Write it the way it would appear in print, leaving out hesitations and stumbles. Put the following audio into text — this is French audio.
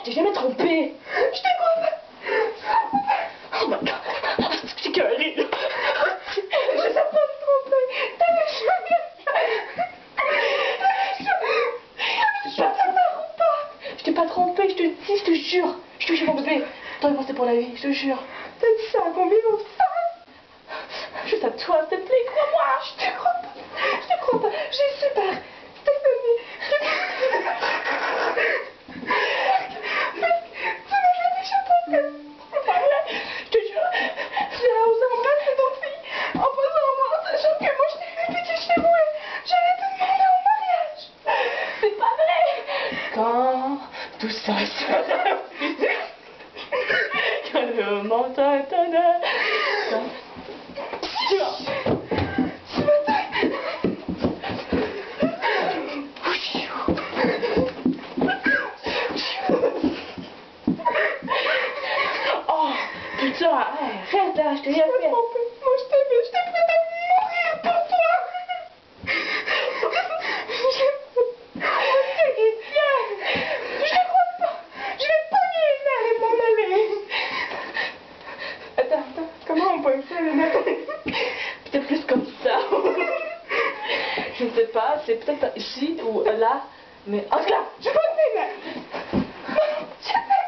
t'ai jamais trompé. Je te crois pas. Oh my god. C'est carré, là. Je sais pas me tromper. T'as le cheveu. Je t'ai pas trompé, je te dis, je te jure, mon bébé. Toi et moi, c'est pour la vie, je te jure. T'as dit ça à combien d'autres femmes? Juste à toi, s'il te plaît, crois-moi. Je te crois pas. Je te crois pas. J'ai super. Stéphanie. Tu m'as fait des chapeaux comme c'est pas vrai. Je te jure. J'ai osé embrasser d'autres filles en posant en moi en sachant que moi je t'ai répété chez moi. J'allais te demander en mariage. C'est pas vrai. Quand tout ça sera fini. Quand le monde t'attendra. Oh, putain, arrête là, je t'ai rien fait. Moi je t'aimais, j'étais prête à mourir pour toi. Je te crois pas. Je vais pogner les nerfs et m'en aller. Attends, comment on pogne ça les nerfs? Peut-être plus comme ça. Je ne sais pas, c'est peut-être ici ou là, mais en tout cas, Je pogne les nerfs. Je t'aime.